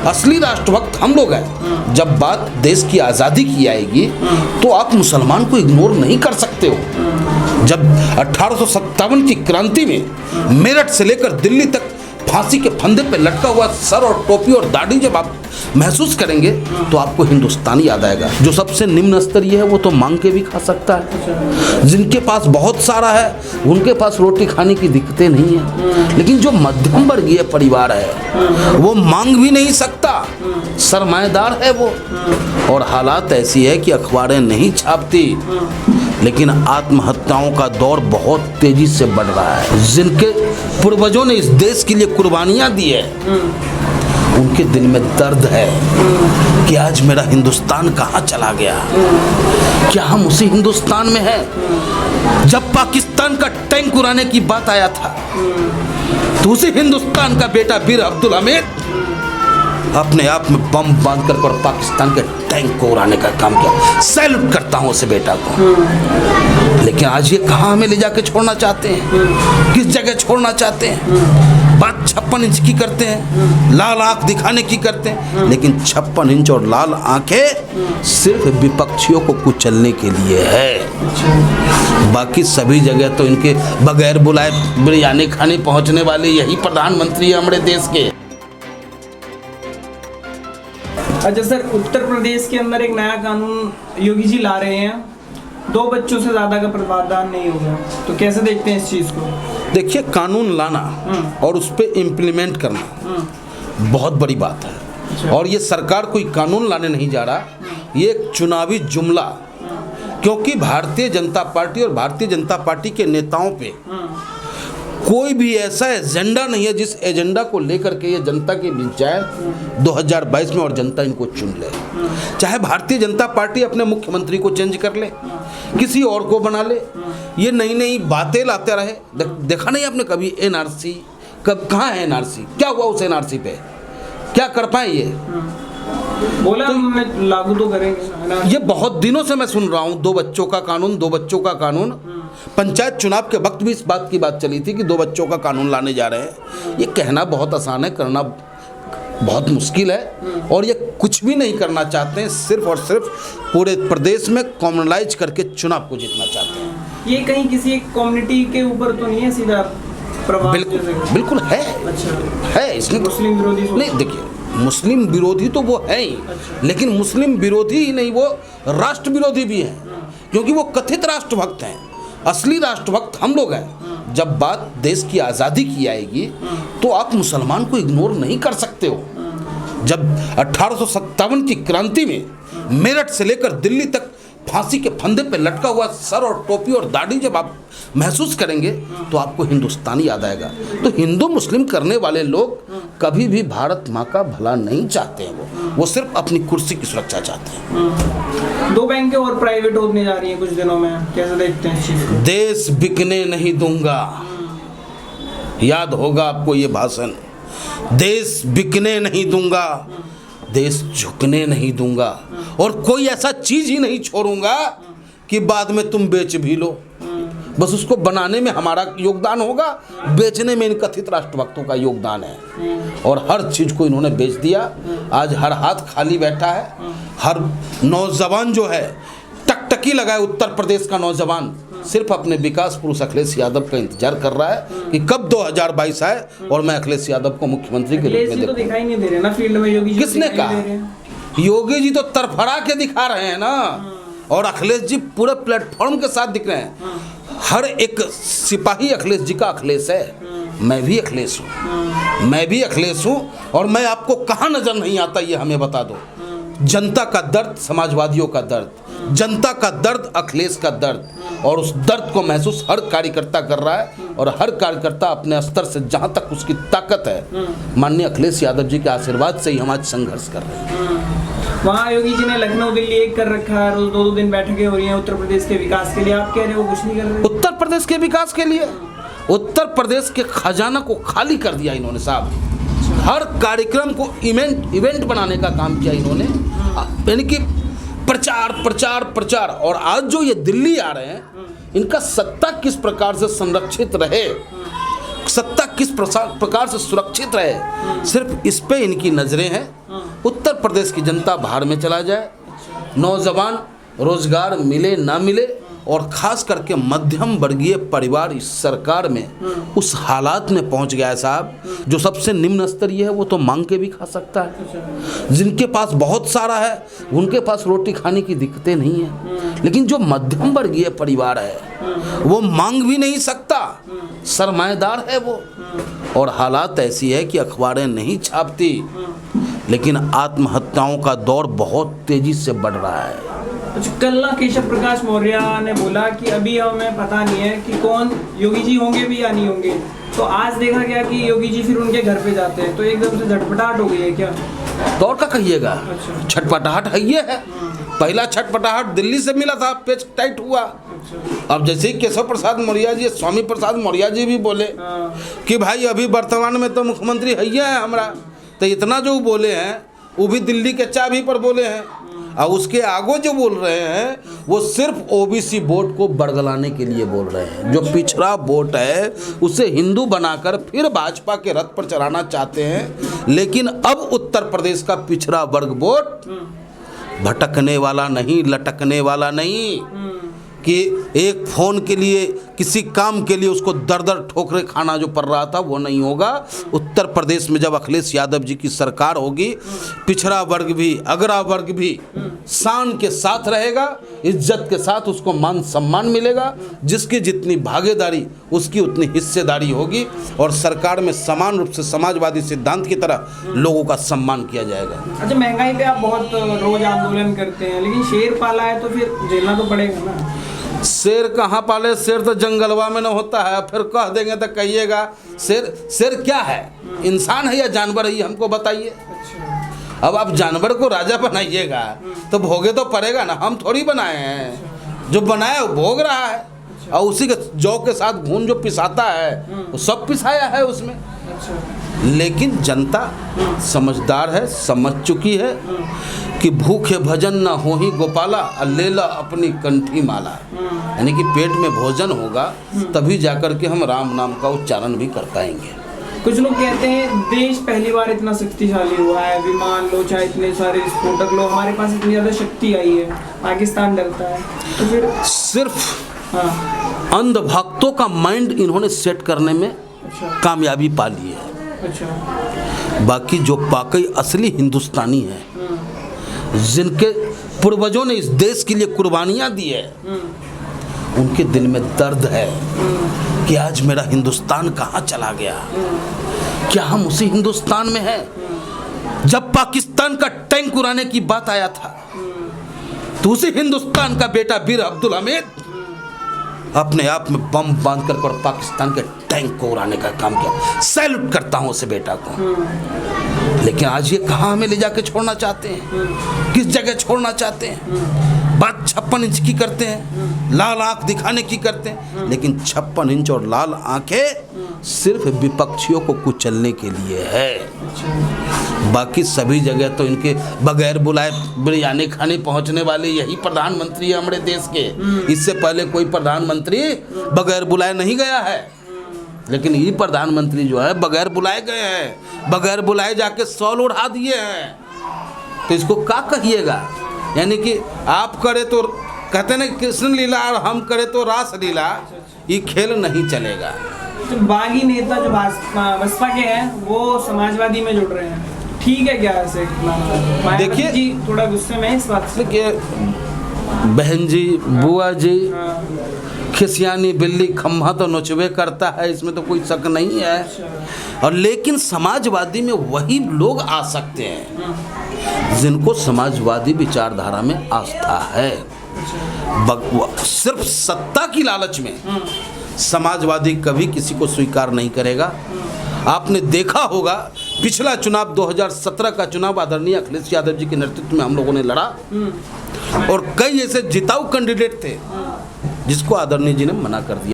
असली राष्ट्रभक्त हम लोग हैं। जब बात देश की आज़ादी की आएगी तो आप मुसलमान को इग्नोर नहीं कर सकते हो। जब 1857 की क्रांति में मेरठ से लेकर दिल्ली तक फांसी के फंदे पे लटका हुआ सर और टोपी और दाढ़ी जब आप महसूस करेंगे तो आपको हिंदुस्तान याद आएगा। जो सबसे निम्न स्तरीय है वो तो मांग के भी खा सकता है, जिनके पास बहुत सारा है उनके पास रोटी खाने की दिक्कतें नहीं है, लेकिन जो मध्यम वर्गीय परिवार है वो मांग भी नहीं सकता, सरमाएदार है वो। और हालात ऐसी है कि अखबारें नहीं छापती, लेकिन आत्महत्याओं का दौर बहुत तेजी से बढ़ रहा है। जिनके पूर्वजों ने इस देश के लिए कुर्बानियां दी है उनके दिल में दर्द है कि आज मेरा हिंदुस्तान कहाँ चला गया। क्या हम उसी हिंदुस्तान में हैं जब पाकिस्तान का टैंक उड़ाने की बात आया था? तो उसी हिंदुस्तान का बेटा वीर अब्दुल हमीद अपने आप में बम बांधकर पर पाकिस्तान के टैंक को उड़ाने का काम किया। सैल्यूट करता हूँ उसे बेटा को। लेकिन आज ये कहाँ हमें ले जाके छोड़ना चाहते हैं, किस जगह छोड़ना चाहते हैं? बात 56 इंच की करते हैं, लाल आंख दिखाने की करते हैं, लेकिन 56 इंच और लाल आंखें सिर्फ विपक्षियों को कुचलने के लिए है। बाकी सभी जगह तो इनके बगैर बुलाए बिरयानी खाने पहुंचने वाले यही प्रधानमंत्री है हमारे देश के। अच्छा सर, उत्तर प्रदेश के अंदर एक नया कानून योगी जी ला रहे हैं, 2 बच्चों से ज्यादा का प्रावधान नहीं होगा, तो कैसे देखते हैं इस चीज को? देखिए, कानून लाना और उस पर इम्प्लीमेंट करना बहुत बड़ी बात है। अच्छा। और ये सरकार कोई कानून लाने नहीं जा रहा, ये एक चुनावी जुमला, क्योंकि भारतीय जनता पार्टी और भारतीय जनता पार्टी के नेताओं पे कोई भी ऐसा एजेंडा नहीं है जिस एजेंडा को लेकर के ये जनता के बीच जाए 2022 में और जनता इनको चुन ले। चाहे भारतीय जनता पार्टी अपने मुख्यमंत्री को चेंज कर ले, किसी और को बना ले, ये नई नई बातें लाते रहे। देखा नहीं आपने कभी एनआरसी? कब कहाँ है एनआरसी? क्या हुआ उस एनआरसी पे? क्या कर पाए ये? बोला तो लागू तो करेंगे। ये बहुत दिनों से मैं सुन रहा हूँ 2 बच्चों का कानून, 2 बच्चों का कानून। पंचायत चुनाव के वक्त भी इस बात की बात चली थी कि 2 बच्चों का कानून लाने जा रहे हैं। ये कहना बहुत आसान है, करना बहुत मुश्किल है। और ये कुछ भी नहीं करना चाहते हैं, सिर्फ और सिर्फ पूरे प्रदेश में कॉमनलाइज करके चुनाव को जीतना चाहते हैं। ये कहीं किसी एक कम्युनिटी के ऊपर तो नहीं है सीधा प्रभाव? बिल्कुल है। अच्छा है इसमें मुस्लिम विरोधी नहीं। देखिए, मुस्लिम विरोधी तो वो है ही, लेकिन मुस्लिम विरोधी ही नहीं, वो राष्ट्र विरोधी भी हैं, क्योंकि वो कथित राष्ट्रभक्त हैं। असली राष्ट्रभक्त हम लोग हैं। जब बात देश की आज़ादी की आएगी तो आप मुसलमान को इग्नोर नहीं कर सकते हो। जब 1857 की क्रांति में मेरठ से लेकर दिल्ली तक फांसी के फंदे पे लटका हुआ सर और टोपी और दाढ़ी जब आप महसूस करेंगे तो आपको हिंदुस्तान याद आएगा। तो हिंदू मुस्लिम करने वाले लोग कभी भी भारत माँ का भला नहीं चाहते हैं, वो सिर्फ अपनी कुर्सी की सुरक्षा चाहते हैं। 2 बैंकें और प्राइवेट होने जा रही हैं कुछ दिनों में, कैसे देखते हैं इस चीज को? देश बिकने नहीं दूंगा, याद होगा आपको ये भाषण। देश बिकने नहीं दूंगा, देश झुकने नहीं दूंगा, और कोई ऐसा चीज ही नहीं छोड़ूंगा कि बाद में तुम बेच भी लो। बस उसको बनाने में हमारा योगदान होगा, बेचने में इन कथित राष्ट्रभक्तों का योगदान है। और हर चीज को इन्होंने बेच दिया। आज हर हाथ खाली बैठा है। हर नौजवान जो है टकटकी लगाए, उत्तर प्रदेश का नौजवान सिर्फ अपने विकास पुरुष अखिलेश यादव का इंतजार कर रहा है कि कब 2022 आए और मैं अखिलेश यादव को मुख्यमंत्री के रूप में देखूं। तो दिखाई नहीं दे रहे ना फील्ड में योगी जी। किसने कहा? योगी जी तो तरफड़ा के दिखा रहे हैं ना, और अखिलेश जी पूरे प्लेटफॉर्म के साथ दिख रहे हैं। हर एक सिपाही अखिलेश जी का अखिलेश है। मैं भी अखिलेश हूँ, मैं भी अखिलेश हूँ। और मैं आपको कहाँ नजर नहीं आता ये हमें बता दो। जनता का दर्द, समाजवादियों का दर्द, जनता का दर्द, अखिलेश का दर्द, और उस दर्द को महसूस हर कार्यकर्ता कर रहा है। और हर कार्यकर्ता अपने स्तर से जहाँ तक उसकी ताकत है, माननीय अखिलेश यादव जी के आशीर्वाद से ही हम आज संघर्ष कर रहे हैं। वहाँ योगी जी ने लखनऊ दिल्ली एक कर रखा है, रोज 2-2 दिन बैठकें हो रही हैं उत्तर प्रदेश के विकास के लिए। आप कह रहे हो कुछ नहीं कर रहे? उत्तर प्रदेश के विकास के लिए उत्तर प्रदेश के खजाना को खाली कर दिया इन्होंने साहब। हर कार्यक्रम को इवेंट बनाने का काम किया इन्होंने, यानी कि प्रचार प्रचार प्रचार। और आज जो ये दिल्ली आ रहे हैं, इनका सत्ता किस प्रकार से संरक्षित रहे, सत्ता किस प्रकार से सुरक्षित रहे, सिर्फ इस पे इनकी नज़रें हैं। उत्तर प्रदेश की जनता बाहर में चला जाए, नौजवान रोजगार मिले ना मिले, और ख़ास करके मध्यम वर्गीय परिवार इस सरकार में उस हालात में पहुंच गया है साहब, जो सबसे निम्न स्तरीय है वो तो मांग के भी खा सकता है, जिनके पास बहुत सारा है उनके पास रोटी खाने की दिक्कतें नहीं है, लेकिन जो मध्यम वर्गीय परिवार है वो मांग भी नहीं सकता, सरमाएदार है वो। और हालात ऐसी है कि अखबारें नहीं छापती, लेकिन आत्महत्याओं का दौर बहुत तेजी से बढ़ रहा है। कल ना केशव प्रकाश मौर्य ने बोला कि अभी हमें पता नहीं है कि कौन योगी जी होंगे भी या नहीं होंगे, तो आज देखा गया कि योगी जी फिर उनके घर पे जाते हैं, तो एकदम से झटपटाहट हो गई है क्या? दौर का कहिएगा, छटपटाहट है ये है। पहला छटपटाहट दिल्ली से मिला था, पेच टाइट हुआ। अब जैसे ही केशव प्रसाद मौर्य जी, स्वामी प्रसाद मौर्य जी भी बोले कि भाई अभी वर्तमान में तो मुख्यमंत्री है हमारा, तो इतना जो बोले हैं वो भी दिल्ली के चाबी पर बोले हैं, और उसके आगे जो बोल रहे हैं वो सिर्फ ओबीसी वोट को बरगलाने के लिए बोल रहे हैं। जो पिछड़ा वोट है उसे हिंदू बनाकर फिर भाजपा के रथ पर चढ़ाना चाहते हैं, लेकिन अब उत्तर प्रदेश का पिछड़ा वर्ग वोट भटकने वाला नहीं, लटकने वाला नहीं, कि एक फ़ोन के लिए, किसी काम के लिए उसको दर दर ठोकरे खाना जो पड़ रहा था वो नहीं होगा। उत्तर प्रदेश में जब अखिलेश यादव जी की सरकार होगी, पिछड़ा वर्ग भी, अगरा वर्ग भी शान के साथ रहेगा, इज्जत के साथ उसको मान सम्मान मिलेगा, जिसकी जितनी भागीदारी उसकी उतनी हिस्सेदारी होगी, और सरकार में समान रूप से समाजवादी सिद्धांत की तरह लोगों का सम्मान किया जाएगा। अच्छा, महंगाई पे आप बहुत रोज आंदोलन करते हैं, लेकिन शेर पाला है तो फिर झेलना तो पड़ेगा ना। शेर कहाँ पाले, शेर तो जंगलवा में न होता है। फिर कह देंगे तो कहिएगा शेर क्या है, इंसान है या जानवर है, ये हमको बताइए। अब आप जानवर को राजा बनाइएगा तो भोगे तो पड़ेगा ना, हम थोड़ी बनाए हैं, जो बनाया वो भोग रहा है, और उसी के जौ के साथ घून जो पिसाता है वो सब पिसाया है उसमें। लेकिन जनता समझदार है, समझ चुकी है कि भूखे भजन न हो ही गोपाला, अल्लेला अपनी कंठी माला, यानी कि पेट में भोजन होगा तभी जाकर के हम राम नाम का उच्चारण भी कर पाएंगे। कुछ लोग कहते हैं देश पहली बार इतना शक्तिशाली हुआ है, विमान लो चाहे इतने सारे स्फोटक लो, हमारे पास इतनी ज़्यादा शक्ति आई है, पाकिस्तान डरता है, तो फिर सिर्फ अंधभक्तों का माइंड इन्होंने सेट करने में कामयाबी पा ली है। बाकी जो वाकई असली हिंदुस्तानी है, जिनके पूर्वजों ने इस देश के लिए कुर्बानियां दी है, उनके दिल में दर्द है कि आज मेरा हिंदुस्तान कहाँ चला गया। क्या हम उसी हिंदुस्तान में हैं जब पाकिस्तान का टैंक उड़ाने की बात आया था, तो उसी हिंदुस्तान का बेटा वीर अब्दुल हमीद अपने आप में बम बांधकर पर पाकिस्तान के टैंक को उड़ाने का काम किया। सैल्यूट करता हूं उसे बेटा को। लेकिन आज ये कहाँ हमें ले जाके छोड़ना चाहते हैं, किस जगह छोड़ना चाहते हैं? बात 56 इंच की करते हैं, लाल आंख दिखाने की करते हैं, लेकिन 56 इंच और लाल आंखें सिर्फ विपक्षियों को कुचलने के लिए है। बाकी सभी जगह तो इनके बगैर बुलाए बिरयानी खाने पहुंचने वाले यही प्रधानमंत्री है हमारे देश के। इससे पहले कोई प्रधानमंत्री बगैर बुलाए नहीं गया है, लेकिन ये प्रधानमंत्री जो है बगैर बुलाए गए हैं, बगैर बुलाए जाके सॉल उड़ा दिए हैं। तो इसको क्या कहिएगा? यानी कि आप करे तो कहते ना कृष्ण लीला और हम करे तो रास लीला, ये खेल नहीं चलेगा। तो बागी नेता जो बसपा के हैं वो समाजवादी में जुड़ रहे हैं, ठीक है क्या? ऐसे देखिए जी थोड़ा गुस्से में इस बात से। देखिए बहन जी, बुआ जी, खिसियानी बिल्ली खम्भा तो नोचबे करता है, इसमें तो कोई शक नहीं है। और लेकिन समाजवादी में वही लोग आ सकते हैं जिनको समाजवादी विचारधारा में आस्था है। सिर्फ सत्ता की लालच में समाजवादी कभी किसी को स्वीकार नहीं करेगा। आपने देखा होगा पिछला चुनाव 2017 का चुनाव आदरणीय अखिलेश यादव जी के नेतृत्व में हम लोगों ने लड़ा, और कई ऐसे जिताऊ कैंडिडेट थे जिसको आदरणीय जी ने मना कर दिया।